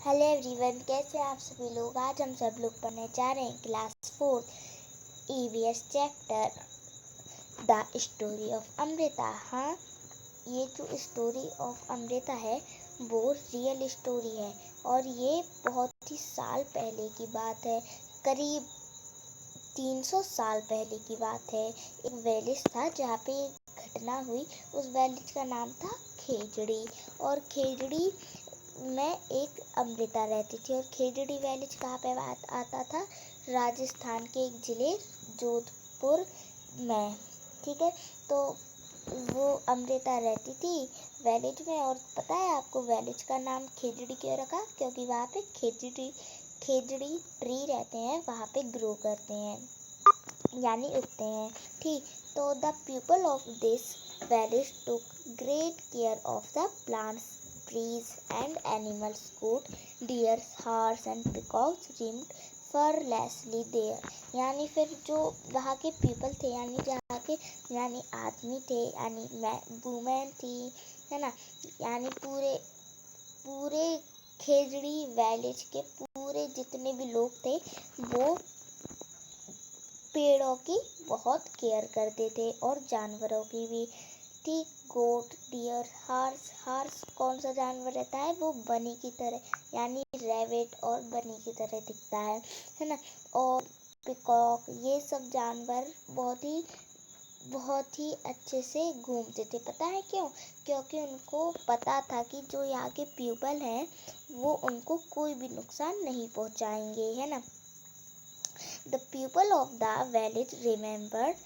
Hello everyone, कैसे हैं आप सभी लोग। आज हम सब लोग पढ़ने जा रहे हैं class 4 EVS chapter the story of Amrita. हाँ, ये जो स्टोरी ऑफ अमृता है वो रियल स्टोरी है और ये बहुत ही साल पहले की बात है। करीब 300 साल पहले की बात है। एक विलेज था जहाँ पे घटना हुई। उस विलेज का नाम था खेजड़ी और खेजड़ी में एक अमृता रहती थी। और खेजड़ी विलेज कहाँ पे आता था? राजस्थान के एक ज़िले जोधपुर में। ठीक है, तो वो अमृता रहती थी विलेज में। और पता है आपको विलेज का नाम खेजड़ी क्यों रखा? क्योंकि वहाँ पे खेजड़ी ट्री रहते हैं, वहाँ पे ग्रो करते हैं यानी उगते हैं। ठीक, तो the people of this village took great care of the plants, trees and animals. Goat, deer, horse and peacocks roamed fearlessly there. यानी फिर जो वहाँ के पीपल थे यानी जहाँ के यानी आदमी थे यानी वुमेन थी, है ना, यानी पूरे खेजड़ी विलेज के पूरे जितने भी लोग थे वो पेड़ों की बहुत केयर करते थे और जानवरों की भी। ठीक, गोट, डियर, हार्स कौन सा जानवर रहता है? वो बनी की तरह यानी रैबिट और बनी की तरह दिखता है ना। और पिकॉक, ये सब जानवर बहुत ही अच्छे से घूमते थे। पता है क्यों? क्योंकि उनको पता था कि जो यहाँ के पीपल हैं वो उनको कोई भी नुकसान नहीं पहुँचाएंगे, है ना। The people of the village remembered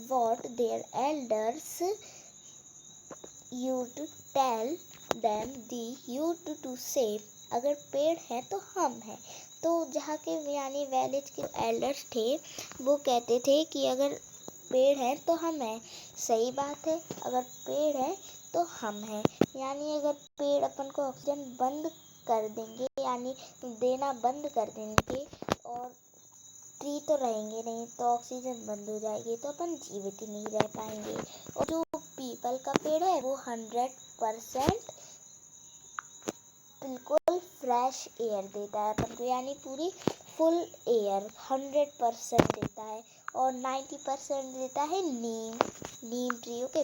what their elders used to tell them they used to say. अगर पेड़ है तो हम हैं। तो जहाँ के यानी विलेज के एल्डर्स थे वो कहते थे कि अगर पेड़ है तो हम हैं। सही बात है, अगर पेड़ है तो हम हैं। यानी अगर पेड़ अपन को ऑक्सीजन बंद कर देंगे यानी देना बंद कर देंगे और ट्री तो रहेंगे नहीं तो ऑक्सीजन बंद हो जाएगी तो अपन जीवित ही नहीं रह पाएंगे। और जो पीपल का पेड़ है वो 100% बिल्कुल फ्रेश एयर देता है अपन को, यानी पूरी फुल एयर 100% देता है। और 90% देता है नीम ट्री। ओके,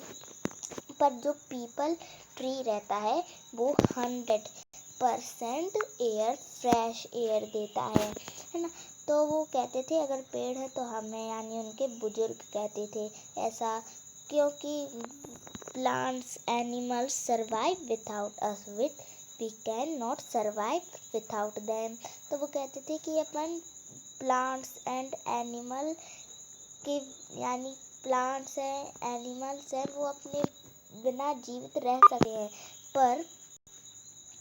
पर जो पीपल ट्री रहता है वो 100% एयर फ्रेश एयर देता है ना। तो वो कहते थे अगर पेड़ है तो हम हैं, यानी उनके बुजुर्ग कहते थे ऐसा, क्योंकि plants animals survive without us, with we can not survive without them. तो वो कहते थे कि अपन प्लांट्स एंड एनिमल के यानी प्लांट्स हैं एनिमल्स हैं वो अपने बिना जीवित रह सके हैं, पर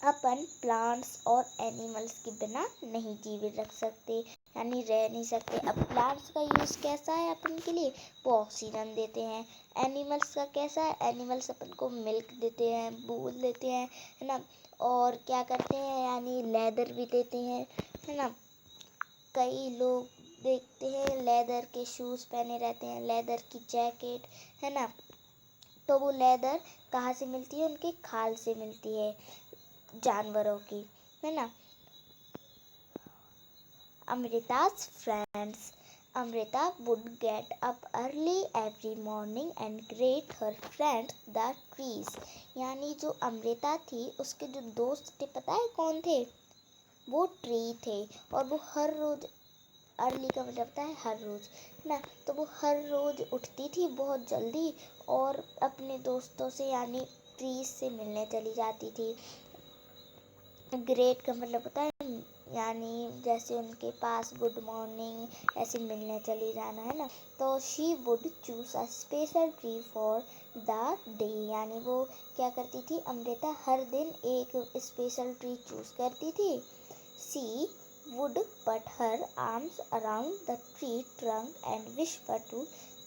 अपन प्लांट्स और एनिमल्स के बिना नहीं जीवित रख सकते यानी रह नहीं सकते। अब प्लांट्स का यूज़ कैसा है अपन के लिए? वो ऑक्सीजन देते हैं। एनिमल्स का कैसा है? एनिमल्स अपन को मिल्क देते हैं, दूध देते हैं, है ना। और क्या करते हैं यानी लेदर भी देते हैं, है ना। कई लोग देखते हैं लेदर के शूज़ पहने रहते हैं, लेदर की जैकेट, है ना। तो वो लेदर कहाँ से मिलती है? उनके खाल से मिलती है जानवरों की, है ना। Amrita's friends. Amrita would get up early every morning and greet her friends the trees. यानी जो अमृता थी उसके जो दोस्त थे पता है कौन थे? वो ट्री थे। और वो हर रोज, अर्ली का मतलब होता है हर रोज ना, तो वो हर रोज उठती थी बहुत जल्दी और अपने दोस्तों से यानी ट्रीज से मिलने चली जाती थी। ग्रेट का मतलब होता है यानी जैसे उनके पास गुड मॉर्निंग ऐसे मिलने चली जाना, है ना। तो she would choose a special tree for the day, यानी वो क्या करती थी अमृता? हर दिन एक स्पेशल ट्री चूज करती थी। She would put her arms around the tree trunk and whisper to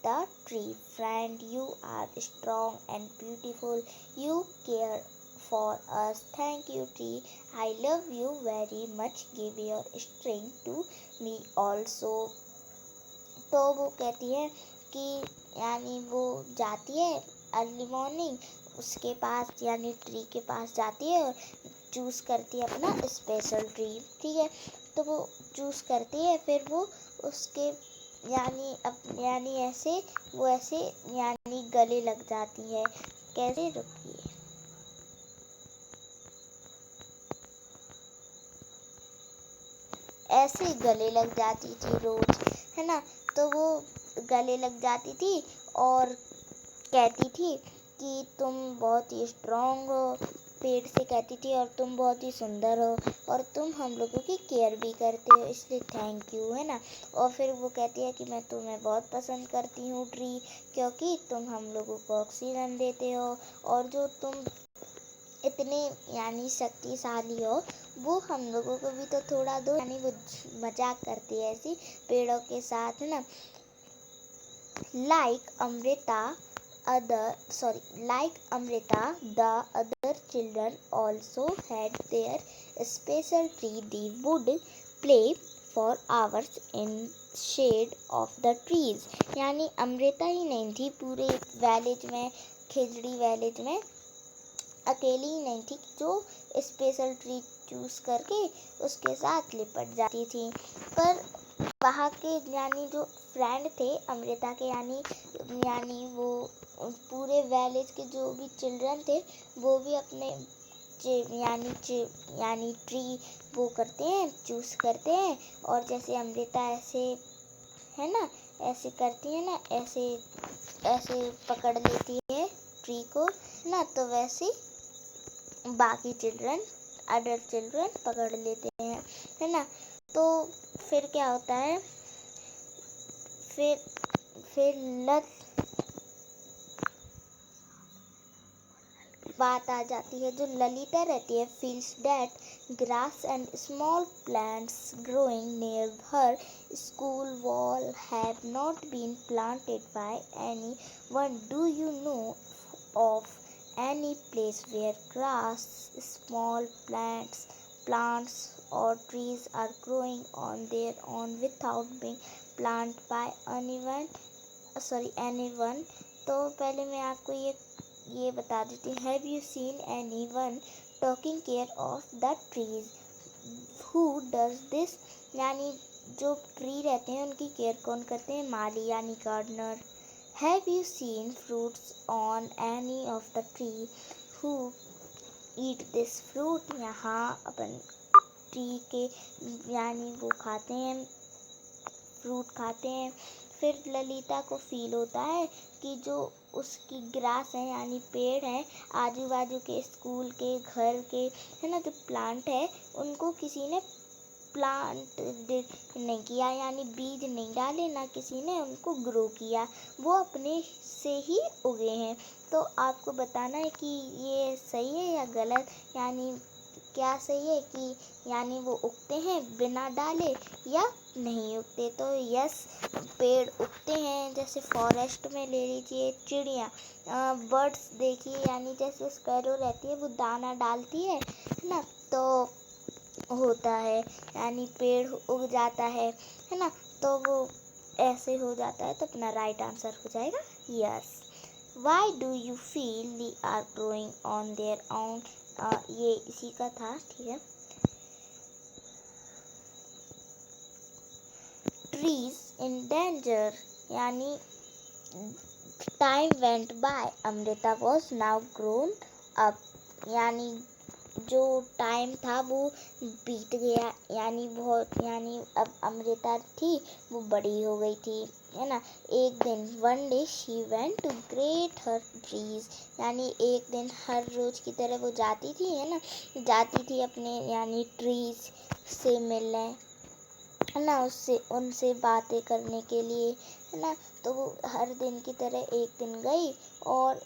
the tree, friend, you are strong and beautiful, you care for us, thank you tree, I love you very much, give your strength to me also. तो वो कहती है कि यानी वो जाती है early morning उसके पास यानी ट्री के पास जाती है और चूज़ करती है अपना स्पेशल ट्री, ठीक है। तो वो चूज़ करती है, फिर वो उसके यानी ऐसे यानी गले लग जाती है। कैसे, रुकिए, ऐसे गले लग जाती थी रोज, है ना। तो वो गले लग जाती थी और कहती थी कि तुम बहुत ही स्ट्रांग हो, पेड़ से कहती थी, और तुम बहुत ही सुंदर हो, और तुम हम लोगों की केयर भी करते हो, इसलिए थैंक यू, है ना। और फिर वो कहती है कि मैं तुम्हें बहुत पसंद करती हूँ ट्री, क्योंकि तुम हम लोगों को ऑक्सीजन देते हो, और जो तुम इतने यानी शक्तिशाली हो, वो हम लोगों को भी तो थोड़ा दो। यानी वो मजाक करती है ऐसी पेड़ों के साथ, है ना। Like Amrita, the other children also had their special tree. They would play for hours in shade of the trees. यानी अमृता ही नहीं थी पूरे विलेज में, खिजड़ी विलेज में अकेली ही नहीं थी जो स्पेशल ट्री चूज करके उसके साथ लिपट जाती थी। पर वहाँ के यानी जो फ्रेंड थे अमृता के, यानी वो पूरे विलेज के जो भी चिल्ड्रन थे, वो भी अपने यानी ट्री वो करते हैं, चूज करते हैं। और जैसे अमृता ऐसे, है ना, ऐसे करती है ना, ऐसे ऐसे पकड़ लेती है ट्री को ना, तो वैसे बाकी अडल्ट चिल्ड्रन पकड़ लेते हैं, है ना। तो फिर क्या होता है, फिर बात आ जाती है, जो ललिता रहती है feels that grass and small plants growing near her school wall have not been planted by anyone. Do you know of any place where grass, small plants or trees are growing on their own without being planted by anyone? तो पहले मैं आपको ये बता देती हूँ। Have you seen any one taking care of the trees? Who does this? यानी जो ट्री रहते हैं उनकी केयर कौन करते हैं? माली यानी gardener. Have you seen fruits on any of the tree? Who eat this fruit? यहाँ अपन ट्री के यानी वो खाते हैं, फ्रूट खाते हैं। फिर ललिता को फील होता है कि जो उसकी ग्रास है यानी पेड़ है, आजू बाजू के स्कूल के, घर के, है ना, जो प्लांट है उनको किसी ने प्लांट नहीं किया, यानी बीज नहीं डाले, ना किसी ने उनको ग्रो किया, वो अपने से ही उगे हैं। तो आपको बताना है कि ये सही है या गलत, यानी क्या सही है कि यानी वो उगते हैं बिना डाले या नहीं उगते। तो यस, पेड़ उगते हैं। जैसे फॉरेस्ट में ले लीजिए, चिड़िया, बर्ड्स देखिए, यानी जैसे स्पैरो रहती है वो दाना डालती है ना, तो होता है यानी पेड़ उग जाता है ना। तो वो ऐसे हो जाता है, तो अपना राइट आंसर हो जाएगा yes. Why do you feel they are growing on their own? ये इसी का था, ठीक है। ट्रीज इन डेंजर, यानी time went by, Amrita was now grown up, यानी जो टाइम था वो बीत गया, यानी अब अमृता थी वो बड़ी हो गई थी, है ना। एक दिन one day she went to greet her trees, यानी एक दिन हर रोज की तरह वो जाती थी, है ना, जाती थी अपने यानी ट्रीज से मिलने, है ना, उनसे बातें करने के लिए, है ना। तो वो हर दिन की तरह एक दिन गई और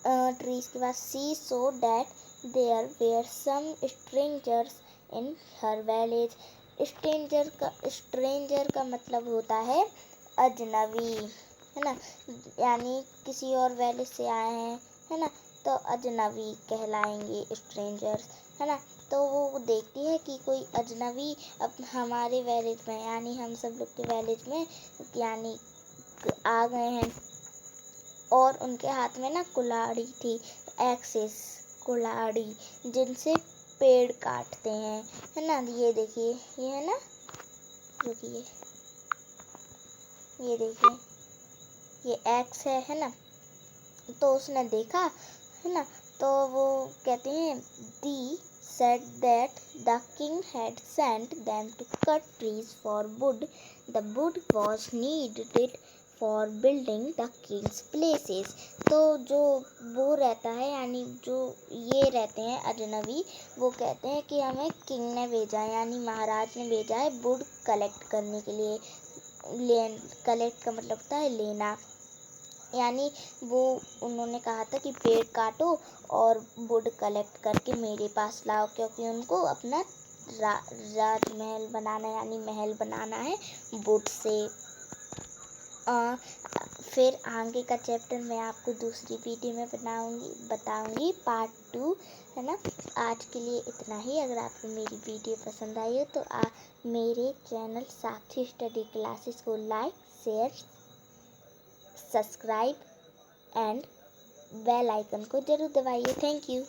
ट्रीज के पास। See so that there were some strangers in her village. Stranger का मतलब होता है अजनबी, है ना, यानी किसी और विलेज से आए हैं, है ना, तो अजनबी कहलाएंगे स्ट्रेंजर्स, है ना। तो वो देखती है कि कोई अजनबी अब हमारे विलेज में, यानी हम सब लोग के विलेज में यानी आ गए हैं, और उनके हाथ में ना कुल्हाड़ी थी, एक्सेस, कुल्हाड़ी जिनसे पेड़ काटते हैं, है ना। ये देखिए, ये है ना, रुकिए, ये देखिए, ये एक्स है ना। तो उसने देखा, है ना, तो वो कहते हैं दी said that the king had sent them to cut trees for wood. The wood was needed for building the king's places. तो जो वो रहता है, यानी जो ये रहते हैं अजनबी, वो कहते हैं कि हमें किंग ने भेजा है, यानी महाराज ने भेजा है वुड कलेक्ट करने के लिए। कलेक्ट का मतलब होता है लेना, यानी वो उन्होंने कहा था कि पेड़ काटो और वुड कलेक्ट करके मेरे पास लाओ, क्योंकि उनको अपना राजमहल बनाना, यानी महल बनाना है वुड से। फिर आगे का चैप्टर मैं आपको दूसरी वीडियो में बताऊंगी पार्ट 2, है ना। आज के लिए इतना ही। अगर आपको मेरी वीडियो पसंद आई हो तो मेरे चैनल साक्षी स्टडी क्लासेस को like, share, subscribe and bell icon को जरूर दबाइए। Thank you.